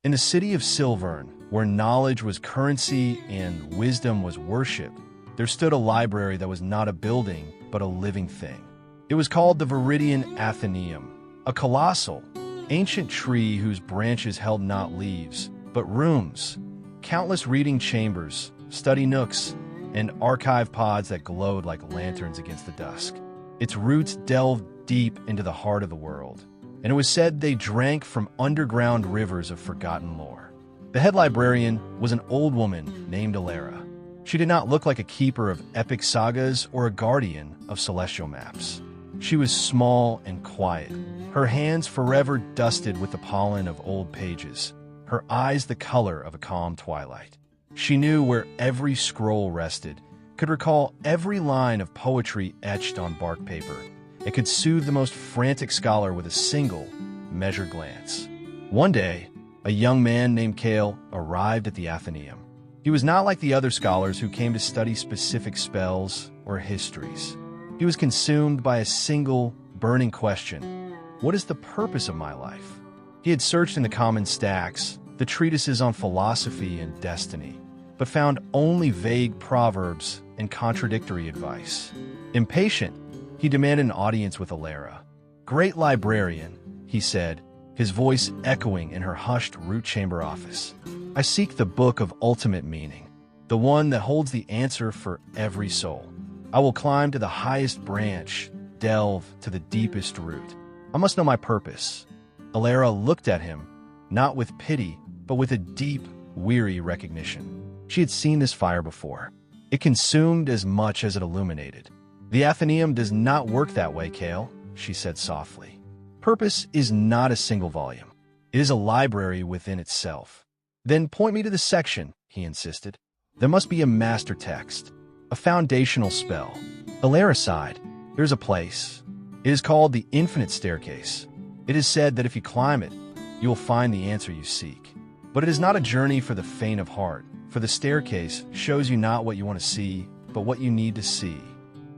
In the city of Silvern, where knowledge was currency and wisdom was worshipped, there stood a library that was not a building, but a living thing. It was called the Viridian Athenaeum, a colossal, ancient tree whose branches held not leaves, but rooms, countless reading chambers, study nooks, and archive pods that glowed like lanterns against the dusk. Its roots delved deep into the heart of the world, and it was said they drank from underground rivers of forgotten lore. The head librarian was an old woman named Alara. She did not look like a keeper of epic sagas or a guardian of celestial maps. She was small and quiet, her hands forever dusted with the pollen of old pages, her eyes the color of a calm twilight. She knew where every scroll rested, could recall every line of poetry etched on bark paper. It could soothe the most frantic scholar with a single, measured glance. One day, a young man named Kael arrived at the Athenaeum. He was not like the other scholars who came to study specific spells or histories. He was consumed by a single, burning question: what is the purpose of my life? He had searched in the common stacks, the treatises on philosophy and destiny, but found only vague proverbs and contradictory advice. Impatient, he demanded an audience with Alara. "Great librarian," he said, his voice echoing in her hushed root chamber office. "I seek the book of ultimate meaning, the one that holds the answer for every soul. I will climb to the highest branch, delve to the deepest root. I must know my purpose." Alara looked at him, not with pity, but with a deep, weary recognition. She had seen this fire before. It consumed as much as it illuminated. "The Athenaeum does not work that way, Kael," she said softly. "Purpose is not a single volume. It is a library within itself." "Then point me to the section," he insisted. "There must be a master text, a foundational spell." Alara sighed. "There's a place. It is called the Infinite Staircase. It is said that if you climb it, you will find the answer you seek. But it is not a journey for the faint of heart, for the staircase shows you not what you want to see, but what you need to see."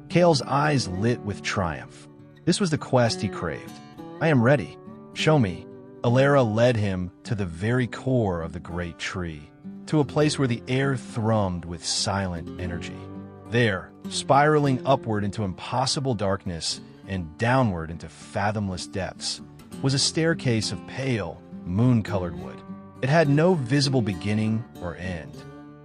Kael's eyes lit with triumph. This was the quest he craved. "I am ready. Show me." Alara led him to the very core of the great tree, to a place where the air thrummed with silent energy. There, spiraling upward into impossible darkness and downward into fathomless depths, was a staircase of pale, moon-colored wood. It had no visible beginning or end.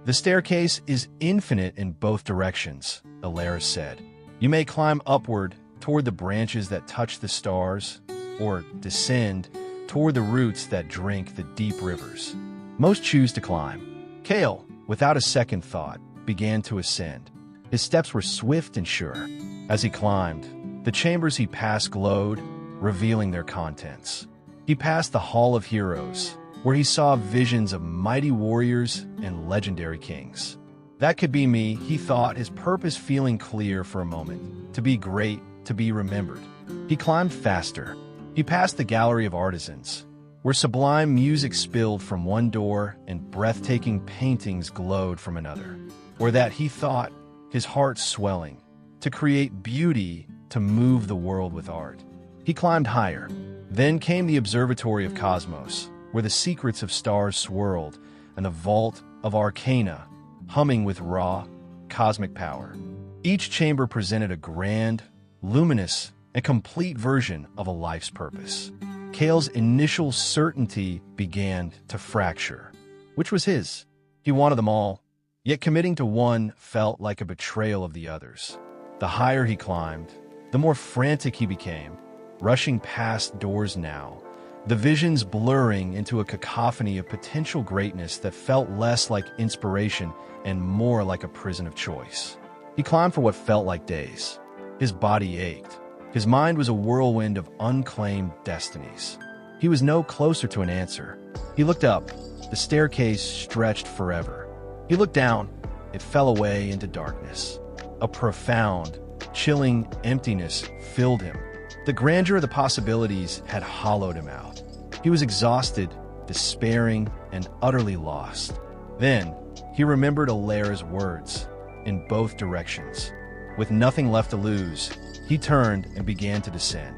"The staircase is infinite in both directions," Alara said. "You may climb upward toward the branches that touch the stars, or descend toward the roots that drink the deep rivers. Most choose to climb." Kael, without a second thought, began to ascend. His steps were swift and sure. As he climbed, the chambers he passed glowed, revealing their contents. He passed the Hall of Heroes, where he saw visions of mighty warriors and legendary kings. That could be me, he thought, his purpose feeling clear for a moment. To be great, to be remembered. He climbed faster. He passed the Gallery of Artisans, where sublime music spilled from one door and breathtaking paintings glowed from another. Or that, he thought, his heart swelling, to create beauty, to move the world with art. He climbed higher. Then came the Observatory of Cosmos, where the secrets of stars swirled, and the vault of Arcana, humming with raw, cosmic power. Each chamber presented a grand, luminous, and complete version of a life's purpose. Kael's initial certainty began to fracture. Which was his? He wanted them all, yet committing to one felt like a betrayal of the others. The higher he climbed, the more frantic he became, rushing past doors now, the visions blurring into a cacophony of potential greatness that felt less like inspiration and more like a prison of choice. He climbed for what felt like days. His body ached. His mind was a whirlwind of unclaimed destinies. He was no closer to an answer. He looked up. The staircase stretched forever. He looked down. It fell away into darkness. A profound, chilling emptiness filled him. The grandeur of the possibilities had hollowed him out. He was exhausted, despairing, and utterly lost. Then, he remembered Alara's words, in both directions. With nothing left to lose, he turned and began to descend.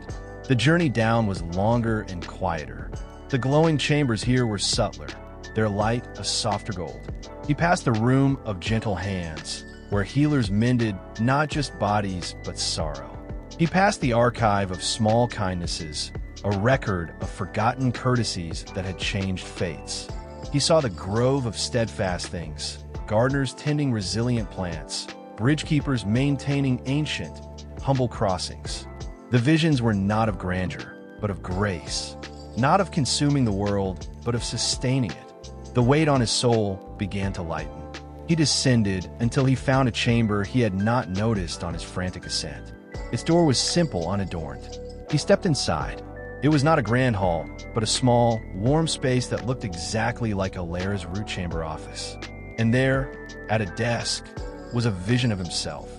The journey down was longer and quieter. The glowing chambers here were subtler, their light a softer gold. He passed the room of gentle hands, where healers mended not just bodies but sorrow. He passed the archive of small kindnesses, a record of forgotten courtesies that had changed fates. He saw the grove of steadfast things, gardeners tending resilient plants, bridgekeepers maintaining ancient, humble crossings. The visions were not of grandeur, but of grace, not of consuming the world, but of sustaining it. The weight on his soul began to lighten. He descended until he found a chamber he had not noticed on his frantic ascent. Its door was simple, unadorned. He stepped inside. It was not a grand hall, but a small, warm space that looked exactly like Alara's root chamber office. And there, at a desk, was a vision of himself.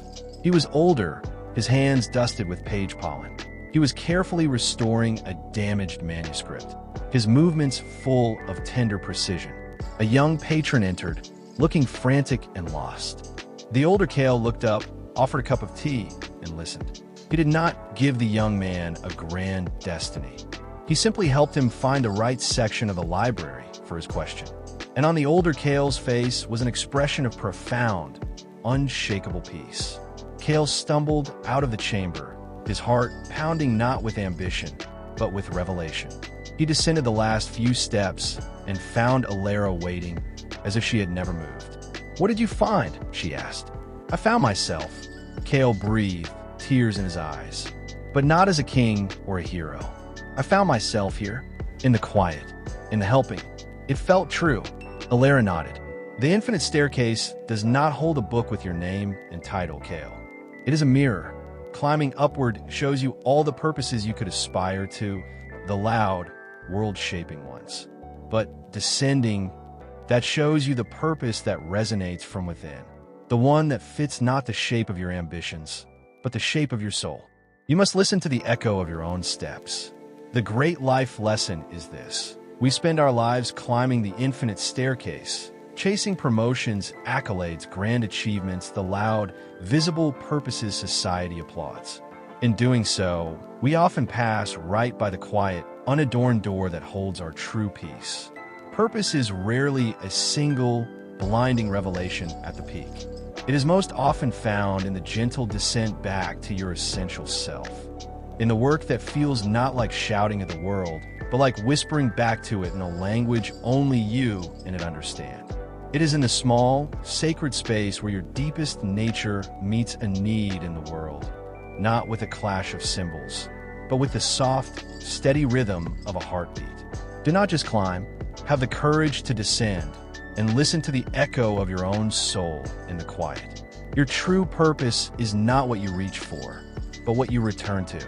He was older, his hands dusted with page pollen. He was carefully restoring a damaged manuscript, his movements full of tender precision. A young patron entered, looking frantic and lost. The older Kael looked up, offered a cup of tea, and listened. He did not give the young man a grand destiny. He simply helped him find the right section of the library for his question. And on the older Kael's face was an expression of profound, unshakable peace. Kael stumbled out of the chamber, his heart pounding not with ambition, but with revelation. He descended the last few steps and found Alara waiting, as if she had never moved. "What did you find?" she asked. "I found myself." Kael breathed, tears in his eyes. "But not as a king or a hero. I found myself here, in the quiet, in the helping." It felt true. Alara nodded. "The infinite staircase does not hold a book with your name and title, Kael. It is a mirror. Climbing upward shows you all the purposes you could aspire to, the loud, world-shaping ones. But descending, that shows you the purpose that resonates from within, the one that fits not the shape of your ambitions, but the shape of your soul. You must listen to the echo of your own steps. The great life lesson is this: we spend our lives climbing the infinite staircase, chasing promotions, accolades, grand achievements, the loud, visible purposes society applauds. In doing so, we often pass right by the quiet, unadorned door that holds our true peace. Purpose is rarely a single, blinding revelation at the peak. It is most often found in the gentle descent back to your essential self, in the work that feels not like shouting at the world, but like whispering back to it in a language only you and it understand. It is in the small, sacred space where your deepest nature meets a need in the world, not with a clash of cymbals, but with the soft, steady rhythm of a heartbeat. Do not just climb, have the courage to descend, and listen to the echo of your own soul in the quiet. Your true purpose is not what you reach for, but what you return to.